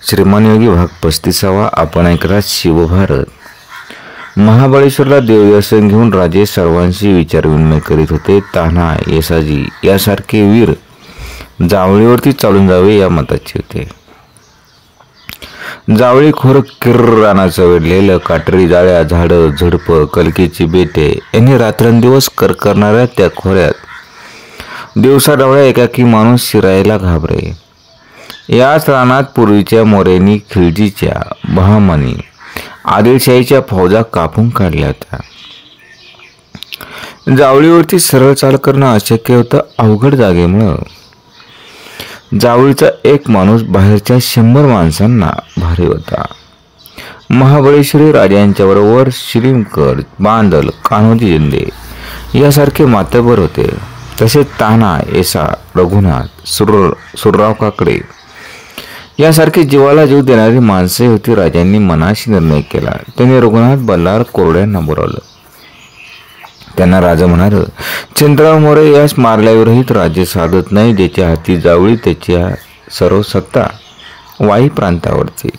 श्रीमान योगी भाग 35. आपण ऐकला शिवभारत. महाबळेश्वरला देवदर्शन घेऊन राजे सर्वांशी विचारविनिमय करीत होते. तान्हा, येसाजी यासारखे वीर जावळीवरती चालून जावे या मताचे होते. जावळी खोर किर्रानाचं वेढलेलं, काटेरी जाळ्या, झाडं, झुडपं, कलकीची बेटे यांनी रात्रंदिवस करणाऱ्या त्या खोऱ्यात दिवसा डावळ्या एकाकी माणूस शिरायला घाबरे. याच रानात पूर्वीच्या मोऱ्यांनी खिलजीच्या, बहामनी, आदिलशाहीच्या फौजा कापून काढल्या होत्या. जावळीवरती सरळ चाल करणं अशक्य होतं अवघड जागेमुळं. जावळीचा एक माणूस बाहेरच्या 100 माणसांना भारी होता. महाबळेश्वरी राजांच्या बरोबर शिलीमकर, बांदल, कान्होजी जिंदे यासारखे मातबर होते. तसेच तान्हा, येसा, रघुनाथ, सुरराव काकडे यासारखी जीवाला जीव देणारी माणसे होती. राजांनी मनाशी निर्णय केला. त्यांनी रघुनाथ बल्लाळ कोरड्यांना बोलावलं. त्यांना राजा म्हणाल, चंद्रराव मोरे यास मारल्यावरही राज्य साधत नाही. ज्याच्या हाती जावळी त्याच्या सर्व सत्ता वाई प्रांतावरती.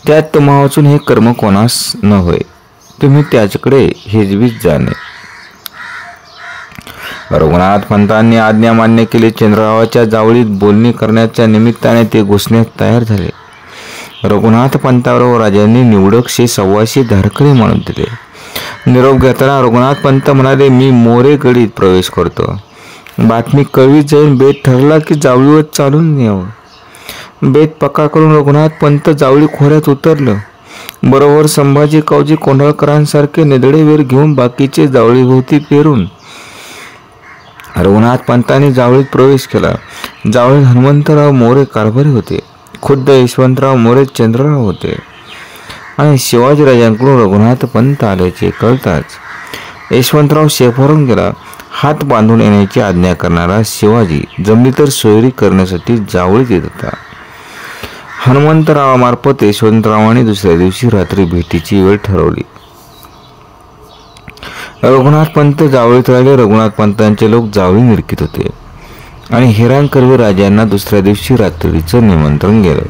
त्यात तुम्हा वाचून हे कर्म कोणास न होय. तुम्ही त्याच्याकडे हेजवीच जाणे. रघुनाथ पंतांनी आज्ञा मान्य केली. चंद्ररावाच्या जावळीत बोलणी करण्याच्या निमित्ताने ते घुसण्यास तयार झाले. रघुनाथ पंताबरोबर राजांनी निवडक 100-125 धारकळी मानून दिले. निरोप घेताना रघुनाथ पंत म्हणाले, मी मोरे गडीत प्रवेश करतो. बातमी कळवीत जाईन. बेत ठरला की जावळीवर चालून यावं. बेत पक्का करून रघुनाथ पंत जावळी खोऱ्यात उतरलं. बरोबर संभाजी कावजी कोंढाळकरांसारखे निधडे वीर घेऊन बाकीचे जावळीभोवती पेरून रघुनाथ पंतांनी जावळीत प्रवेश केला. जावळीत हनुमंतराव मोरे कारभारी होते. खुद्द यशवंतराव मोरे चंद्रराव होते. आणि शिवाजीराजांकडून रघुनाथ पंत आल्याचे कळताच यशवंतराव शेफावरून गेला. हात बांधून येण्याची आज्ञा करणारा शिवाजी जमली तर सोयरी करण्यासाठी जावळीत येत होता. हनुमंतरावामार्फत यशवंतरावांनी दुसऱ्या दिवशी रात्री भेटीची वेळ ठरवली. रघुनाथ पंत जावळीत राहिले. रघुनाथ पंतांचे लोक जावळी निरखित होते आणि हैराण कर्वे राजांना दुसऱ्या दिवशी रात्रीचं निमंत्रण गेलं.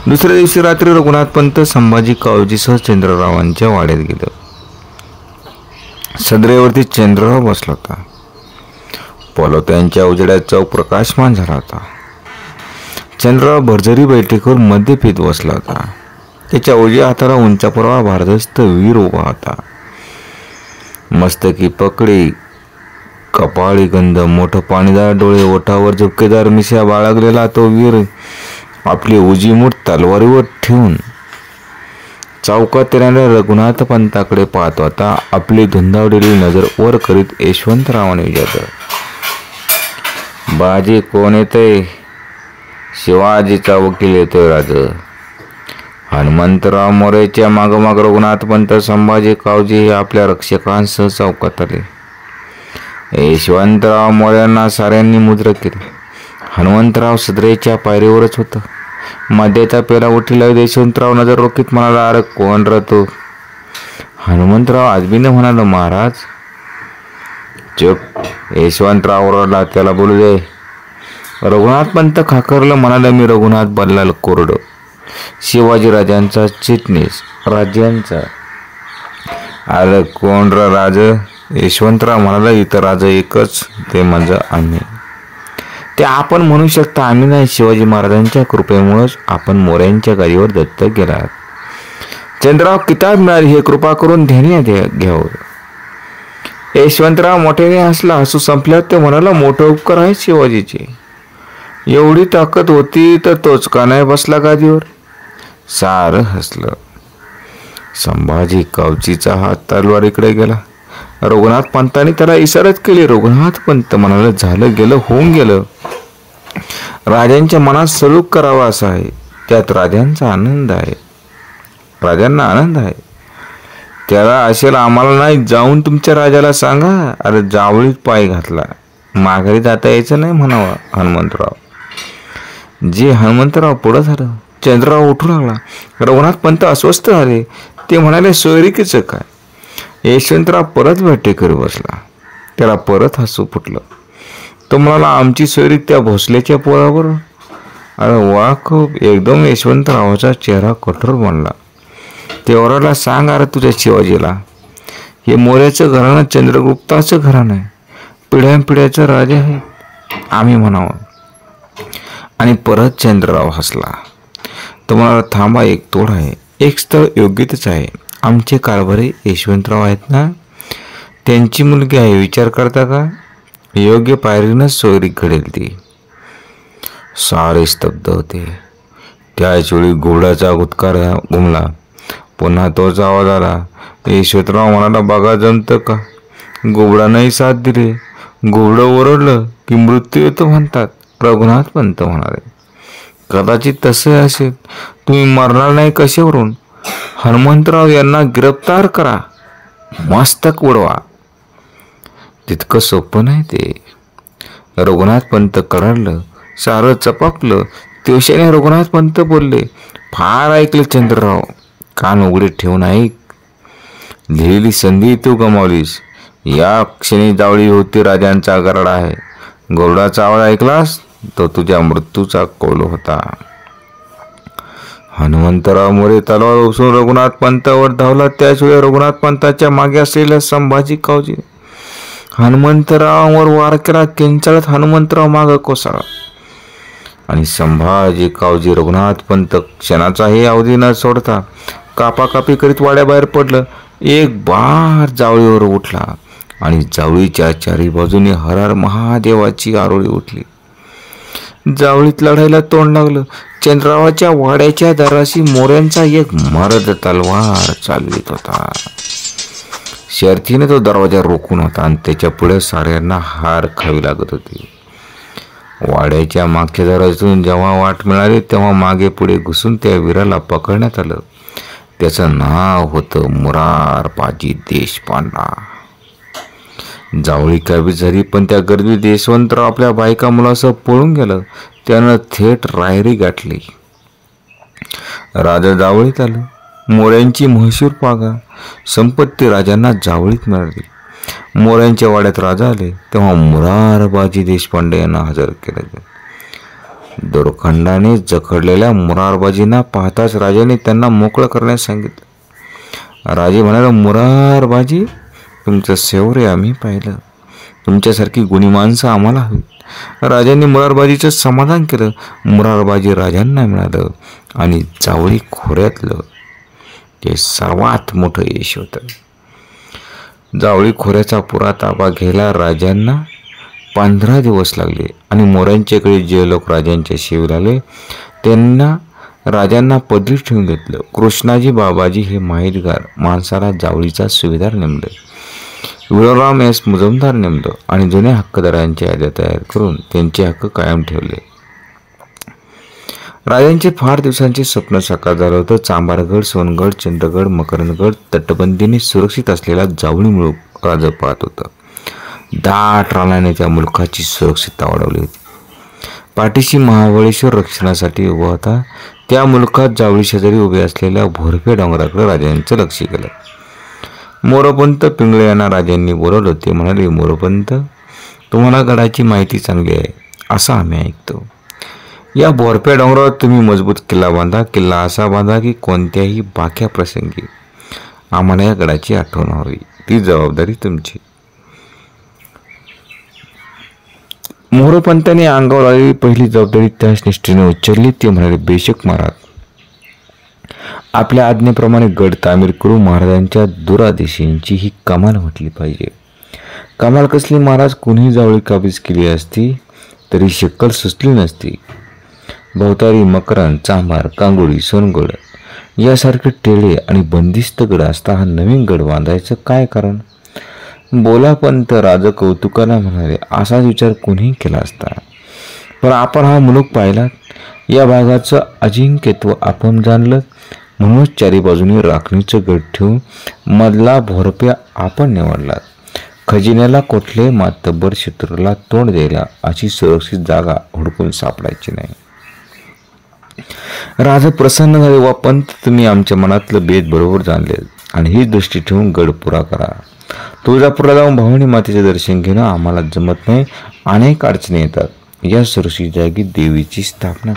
दुसऱ्या दिवशी रात्री रघुनाथ पंत संभाजी कावजीसह चंद्ररावांच्या वाड्यात गेलं. सदरेवरती चंद्रराव बसला होता. पलोत्यांच्या उजेड्यात चौक प्रकाशमान झाला होता. चंद्रराव भरजरी बैठकीवर मध्यपीत बसला होता. त्याच्या उजव्या हाताला उंचापुरावा भारदस्त वीर उभा होता. मस्तकी पकडी, कपाळी गंध, मोठं पाणीदार डोळे, ओठावर झुपकेदार मिश्या बाळगलेला तो वीर आपली उजी मूठ तलवारीवर ठेवून चौकात येणाऱ्या रघुनाथ पंताकडे पाहत होता. आपली धुंदावलेली नजर वर करीत यशवंतरावाने विचारलं, बाजी कोण येतंय? शिवाजीचा वकील येतोय राज. हनुमंतराव मोरेच्या मागोमाग रघुनाथ पंत, संभाजी कावजी हे आपल्या रक्षकांसह चौकात आले. यशवंतराव मोऱ्यांना साऱ्यांनी मुद्र केले. हनुमंतराव सदरेच्या पायरीवरच होता. मध्याचा पेला उठीला यशवंतराव नजर रोखीत म्हणाला, अरे कोण रा तू? हनुमंतराव आजबीने म्हणाला, महाराज. चुप. यशवंतराव ओरडला, त्याला बोलू दे. रघुनाथ पंत खाकरला, म्हणाला, मी रघुनाथ बल्लाळ कोरड, शिवाजीराजांचा चिटणीस, राज्यांचा. अरे कोण रा राज? यशवंतराव म्हणाला, इथं राजा एकच, ते म्हणजे आम्ही. ते आपण म्हणू शकता आम्ही नाही. शिवाजी महाराजांच्या कृपेमुळेच आपण मोऱ्यांच्या गाडीवर दत्तक गेलात. चंद्रराव किताब मिळाली हे कृपा करून ध्यानात घ्यावं. यशवंतराव मोठ्याने हसला. हसू संपल्यावर ते म्हणाला, मोठं उपकार आहे शिवाजीचे. एवढी ताकद होती तर तोच का नाही बसला गादीवर? सारं हसलं. संभाजी कावजीचा हात तलवारीकडे गेला. रघुनाथ पंतांनी त्याला इशाराच केली. रघुनाथ पंत म्हणाले, झालं गेलं, होऊन गेलं. राजांच्या मनात सलूक करावा असा आहे. त्यात राजांचा आनंद आहे. राजांना आनंद आहे. त्याला असेल आम्हाला नाही. जाऊन तुमच्या राजाला सांगा. अरे जावळीत पाय घातला, माघारी जाता यायचं नाही म्हणावा हनुमंतराव. जे हनुमंतराव पुढं झालं. चंद्रराव उठू लागला. रघुनाथ पंत अस्वस्थ झाले. ते म्हणाले, सोयरिकीचं काय? यशवंतराव परत भेटेकरी बसला. त्याला परत हसू फुटलं. तो म्हणाला, आमची सोयरी त्या भोसल्याच्या पोरावर. अरे वा, खूप. एकदम यशवंतरावाचा चेहरा कठोर बनला. ते ओरडला, सांग अरे तुझ्या शिवाजीला, हे मोऱ्याचं घराणं चंद्रगुप्ताचं घराणं आहे. पिढ्यानपिढ्याचं राजे आहे आम्ही म्हणावं. आणि परत चंद्रराव हसला. तुम्हाला थांबा, एक तोड आहे. एक स्थळ योग्यतेच आहे. आमचे कारभारी यशवंतराव आहेत ना, त्यांची मुलगी आहे. विचार करता का? योग्य पायरीनंच सोयरी घडेल ती. सारे स्तब्ध होते. त्याच वेळी घोड्याचा गुदकार घुमला. पुन्हा तोच आवाज आला. यशवंतराव म्हणाला, बघा जमतं का? घोबडानंही साथ दिली. घोबडं ओरडलं की मृत्यू येतो म्हणतात. रघुनाथ पंत म्हणाले, कदाचित तसे असेल. तुम्ही मरणार नाही कशावरून? हनुमंतराव यांना गिरफ्तार करा, मस्तक उडवा. तितकं सोपं नाही ते. रघुनाथ पंत कडाडलं. सारं चपापलं. दिवसाने रघुनाथ पंत बोलले, फार ऐकलं चंद्रराव, कान उघडे ठेवून ऐक. लिहिलेली संधी तू गमावलीस. या क्षणी जावळी होती राजांचा गरडा आहे. गरुडाचा आवाज ऐकलास तो तुझ्या मृत्यूचा कौल होता. हनुमंतराव मोरे तलवार उचलून रघुनाथ पंतावर धावला. त्याचवेळी रघुनाथ पंताच्या मागे असलेल्या संभाजी कावजी हनुमंतरावावर वार केला. किंचाळत हनुमंतराव माग कोसळला आणि संभाजी कावजी रघुनाथ पंत क्षणाचाही अवधी न सोडता कापाकापी करीत वाड्याबाहेर पडलं. एक बार जावळीवर उठला आणि जावळीच्या चारी बाजूने हर हर महादेवाची आरोळी उठली. जावळीत लढायला तोंड लागलं. चंद्ररावाच्या वाड्याच्या दाराशी मोऱ्यांचा एक मर्द तलवार चालवित होता. शर्थीने तो दरवाजा रोखून होता आणि त्याच्या पुढे साऱ्यांना हार खावी लागत होती. वाड्याच्या मागच्या दरवाजातून जेव्हा वाट मिळाली तेव्हा मागे पुढे घुसून त्या वीराला पकडण्यात आलं. त्याचं नाव होतं मुरारबाजी देशपांडा. जावळी काबीज झाली, पण त्या गर्दीत यशवंतराव आपल्या बायका मुलासह पळून गेलं. त्यानं थेट रायरी गाठली. राजा जावळीत आलं. मोऱ्यांची म्हैसूर पागा संपत्ती राजांना जावळीत मिळाली. मोऱ्यांच्या वाड्यात राजा आले तेव्हा मुरारबाजी देशपांडे यांना हजर केलं गेलं. दोरखंडाने जखडलेल्या मुरारबाजींना पाहताच राजाने त्यांना मोकळं करण्यास सांगितलं. राजे म्हणाले, मुरारबाजी, तुमचं सेवरे आम्ही पाहिलं. तुमच्यासारखी गुणी माणसं आम्हाला हवी. राजांनी मुरारबाजीचं समाधान केलं. मुरारबाजी राजांना मिळालं आणि जावळी खोऱ्यातलं ते सर्वात मोठं यश होतं. जावळी खोऱ्याचा पुरा ताबा घ्यायला राजांना 15 दिवस लागले आणि मोऱ्यांच्याकडे जे लोक राजांच्या शिवेला आले त्यांना राजांना पदरी ठेवून घेतलं. कृष्णाजी बाबाजी हे माहितगार माणसाला जावळीचा सुभेदार नेमले. विळोराम यास मुजमदार नेमलं आणि जुन्या हक्कदारांच्या याद्या तयार करून त्यांचे हक्क कायम ठेवले. राजांचे फार दिवसांचे स्वप्न साकार झालं होतं. चांभारगड, सोनगड, चंद्रगड, मकरंदगड तटबंदीने सुरक्षित असलेला जावळी मुलूक राजा पाहत होता. दाट रानाने त्या मुलखाची सुरक्षितता वाढवली होती. पाठीशी महाबळेश्वर रक्षणासाठी उभा होता. त्या मुलखात जावळी शेजारी उभे असलेल्या भोरपे डोंगराकडे राजांचं लक्ष गेलं. मोरपंत पिंगळे यांना राजांनी बोलवलं. ते म्हणाले, मोरपंत, तुम्हाला गडाची माहिती चांगली आहे असं आम्ही ऐकतो. या भोरप्या डोंगरावर तुम्ही मजबूत किल्ला बांधा. किल्ला असा बांधा की कोणत्याही बाक्या प्रसंगी आम्हाला या गडाची आठवण व्हावी. ती जबाबदारी तुमची. मोरपंतांनी अंगावर आलेली पहिली जबाबदारी त्याच निष्ठेने उच्चारली. ते म्हणाले, बेशक महाराज, आपल्या आज्ञेप्रमाणे गड तामीर करू. महाराजांच्या दुरादेशींची ही कमाल म्हटली पाहिजे. कमाल कसली महाराज? कुणी जावळी काबीज केली असती तरी शक्कल सुचली नसती. भवतारी मकरंद, चांभार, कांगोळी, सोनगड यासारखे टेढे आणि बंदिस्त गड असता हा नवीन गड बांधायचं काय कारण? बोला पंत, राजा कौतुकाला म्हणाले. असाच विचार कुणीही केला असता. पण आपण हा मुलूक पाहिला. या भागाचं अजिंक्यत्व आपण जाणलं. म्हणूनच चारी बाजूनी राखणीचं गड ठेवून मधला भोरप्या आपण निवडला. खजिन्याला कुठले मातब्बर शत्रूला तोंड द्यायला अशी सुरक्षित जागा हुडकून सापडायची नाही. राजा प्रसन्न झाले. वा पंत, तुम्ही आमच्या मनातलं बेद बरोबर जाणले आणि ही दृष्टी ठेवून गड पुरा करा. तुळजापूरला जाऊन भवानी मातेचे दर्शन घेणं आम्हाला जमत नाही. अनेक अडचणी येतात. या सृष्टी जागी देवीची स्थापना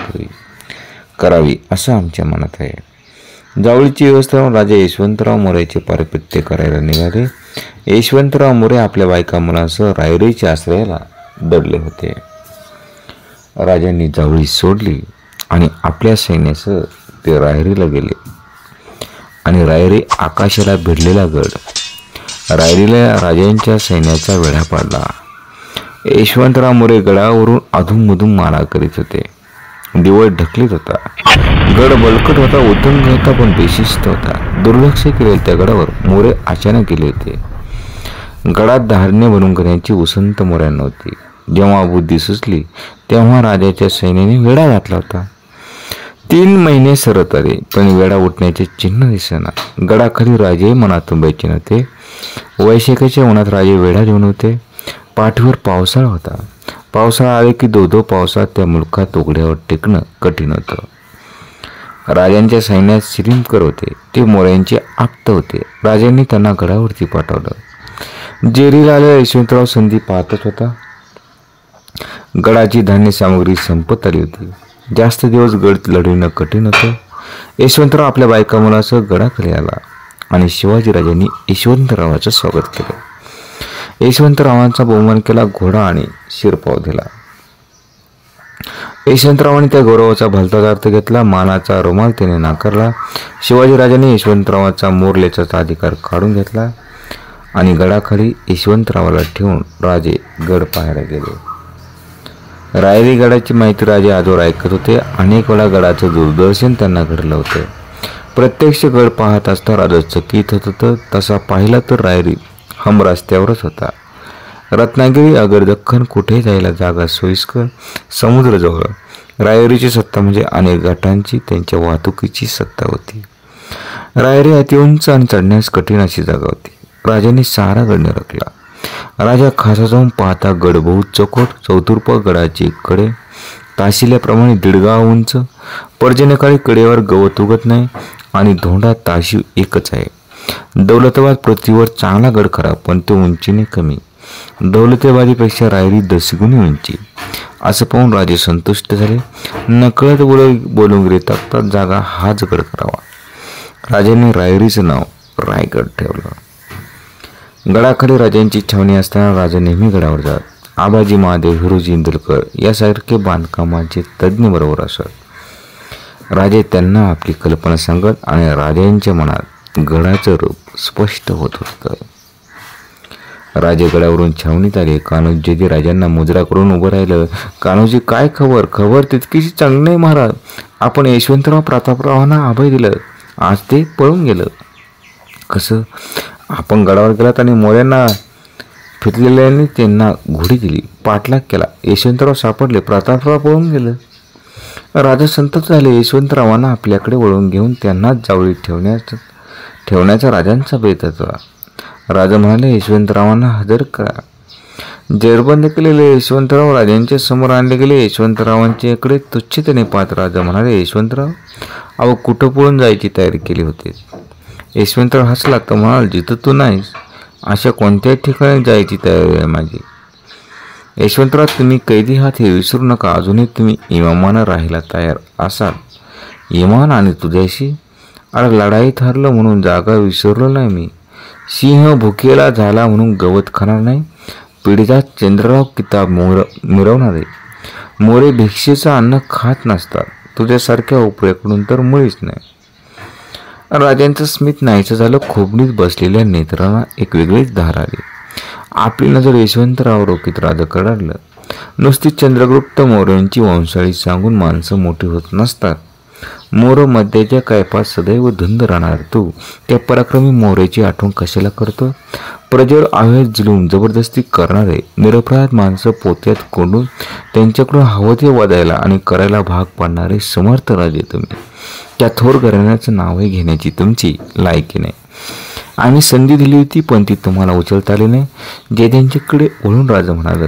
करावी असं आमच्या मनात आहे. जावळीची व्यवस्था राजा यशवंतराव मोरेचे पारिपत्य करायला निघाले. यशवंतराव मोरे आपल्या बायका मुलांसह रायरीच्या आश्रयाला दडले होते. राजांनी जावळी सोडली आणि आपल्या सैन्यासह ते रायरीला गेले. आणि रायरी आकाशाला भिडलेला गड. रायरीला राजांच्या सैन्याचा वेढा पाडला. यशवंतराव मोरे गडावरून अधूनमधून मारा करीत होते. दिवस ढकलीत होता. गड बलकट होता, उद्दंग होता, पण बेशिस्त होता. दुर्लक्ष केलेल्या त्या गडावर मोरे अचानक गेले होते. गडात धारणे बनवून करण्याची उसंत मोऱ्यांना होती. जेव्हा बुद्धी सुचली तेव्हा राजाच्या सैन्याने वेढा घातला होता. 3 महिने सरत आले पण वेढा उठण्याचे चिन्ह दिसेना. गडाखाली राजे मनातून बैचे नव्हते. वैशाखाच्या उन्हात राजे वेढा घेऊन होते. पाठीवर पावसाळा होता. पावसाळा आले की दो पावसात त्या मुलखात उघड्यावर टेकणं कठीण होतं. राजांच्या सैन्यात श्रीमकर होते. ते मोऱ्यांचे आप्त होते. राजांनी त्यांना गडावरती पाठवलं. जेरीला आलेला यशवंतराव संधी पाहतच होता. गडाची धान्य सामग्री संपत आली होती. जास्त दिवस गड लढविणं कठीण होतं. यशवंतराव आपल्या बायका मुलासह गडाखाली आला आणि शिवाजीराजांनी यशवंतरावाचं स्वागत केलं. यशवंतरावांचा बहुमान केला. घोडा आणि शिरपाव दिला. यशवंतरावांनी त्या गौरवाचा भलताच अर्थ घेतला. मानाचा रुमाल त्याने नाकारला. शिवाजीराजांनी यशवंतरावाचा मोरलेचा अधिकार काढून घेतला आणि गडाखाली यशवंतरावाला ठेवून राजे गड पाहायला गेले. रायरी गडाची माहिती राजे आजवर ऐकत होते. अनेक वेळा गडाचं दूरदर्शन त्यांना घडलं होतं. प्रत्यक्ष गड पाहत असता राजा चकित होत होतं. तसा पाहिला तर रायरी हम रस्त्यावरच होता. रत्नागिरी अगर दख्खन कुठे जायला जागा सोयीस्कर, समुद्रजवळ. रायरीची सत्ता म्हणजे अनेक घाटांची त्यांच्या वाहतुकीची सत्ता होती. रायरी अति उंच आणि चढण्यास कठीण अशी जागा होती. राजांनी सारा गड निरखला. राजा खासा जाऊन पाहता गड बहुत चौकोट, चौतुर्प. गडाची कडे ताशिल्याप्रमाणे 1.5 गाव उंच. पर्जन्यकाळी कडेवर गवत उगत नाही आणि धोंडा ताशी एकच आहे. दौलताबाद पृथ्वीवर चांगला गड खरा, पण तो उंचीने कमी. दौलताबादीपेक्षा रायरी 10 गुणी उंची. असं पाहून राजे संतुष्ट झाले. नकळत बोलून गेले, तख्तात जागा हाच गड करावा. राजांनी रायरीचं नाव रायगड ठेवलं. गडाखाली राजांची छावणी असताना राजा नेहमी गडावर जात. आबाजी महादेव, हिरोजी इंदुलकर यासारखे बांधकामाचे तज्ज्ञ बरोबर असत. राजे त्यांना आपली कल्पना सांगत आणि राजांच्या मनात गडाचं रूप स्पष्ट होत होतं. राजे गडावरून छावणीत आले. कान्होजी राजांना मुजरा करून उभं राहिलं. कान्होजी, काय खबर? खबर तितकीशी चांगली नाही महाराज. आपण यशवंतराव प्रतापरावांना अभय दिलं. आज ते पळून गेलं. कसं? आपण गडावर गेलात आणि मोऱ्यांना फिरलेल्यांनी त्यांना घोडी दिली, पाठलाग केला. यशवंतराव सापडले, प्रतापराव पळून गेलं. राजा संतप्त झाले. यशवंतरावांना आपल्याकडे वळवून घेऊन त्यांनाच जावळीत ठेवण्याचा राजांचा बेत होता. राजा म्हणाले, यशवंतरावांना हजर करा. जेरबंद केलेले यशवंतराव राजांच्या समोर आणले गेले. यशवंतरावांच्या इकडे तुच्छतेने पाहत राजा म्हणाले, यशवंतराव, अहो कुठं पळून जायची तयारी केली होती? यशवंतराव हसला तर म्हणाल, जिथं तू नाहीस अशा कोणत्याही ठिकाणी जायची तयारी आहे माझी. यशवंतराव, तुम्ही कैदी आहात हे विसरू नका. अजूनही तुम्ही इमामानं राहायला तयार असाल. इमान आणि तुझ्याशी? अरे लढाईत हरलं म्हणून जागा विसरलो नाही मी. सिंह भुकेला झाला म्हणून गवत खाणार नाही. पिढीचा चंद्रराव किताब मिरवणारे मोरे भिक्षेचं अन्न खात नसतात. तुझ्यासारख्या उपऱ्याकडून तर मुळीच नाही. राजांचं स्मित नाहीचं झालं. खोबणीत बसलेल्या नेत्रांना एक वेगळीच धार आली. आपली नजर यशवंतराव रोखीत राजा कडाडलं. नुसती चंद्रगुप्त मौर्यांची वंशाळी सांगून माणसं मोठी होत नसतात. मोर मध्याच्या कैपात सदैव धुंद राहणार तू त्या पराक्रमी मोऱ्याची आठवण कशाला करतो? प्रजेवर अवैध जुलूम जबरदस्ती करणारे निरपराध माणसं पोत्यात कोंडून त्यांच्याकडून हवं ते वादायला आणि करायला भाग पाडणारे समर्थ राजे तुम्ही. त्या थोर घराण्याचं नावही घेण्याची तुमची लायकी नाही. आम्ही संधी दिली होती पण ती तुम्हाला उचलता आली नाही. जे त्यांच्याकडे वळून राजा म्हणालं,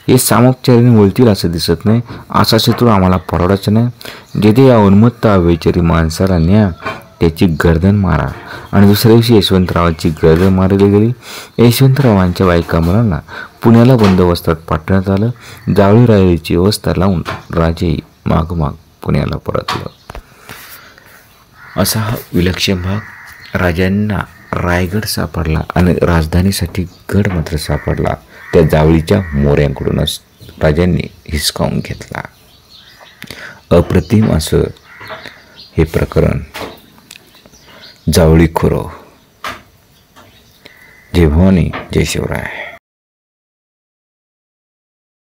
हे सामोपचारीने वळतील असं दिसत नाही. असा शत्रू आम्हाला परवडायचा नाही. जेथे या उन्मत्त अवैचारी माणसाला न्या त्याची गर्दन मारा. आणि दुसऱ्या दिवशी यशवंतरावांची गर्दन मारली गेली. यशवंतरावांच्या बायका मुलांना पुण्याला बंदोबस्तात पाठवण्यात आलं. जावळी राहिलीची व्यवस्था लावून राजेही मागोमाग पुण्याला परतलं. असा हा विलक्षण भाग. राजांना रायगड सापडला आणि राजधानीसाठी गड मात्र सापडला त्या जावळीच्या मोऱ्यांकडूनच राजांनी हिसकावून घेतला. अप्रतिम असं हे प्रकरण जावळी खोरं. जय भवानी, जय शिवराय.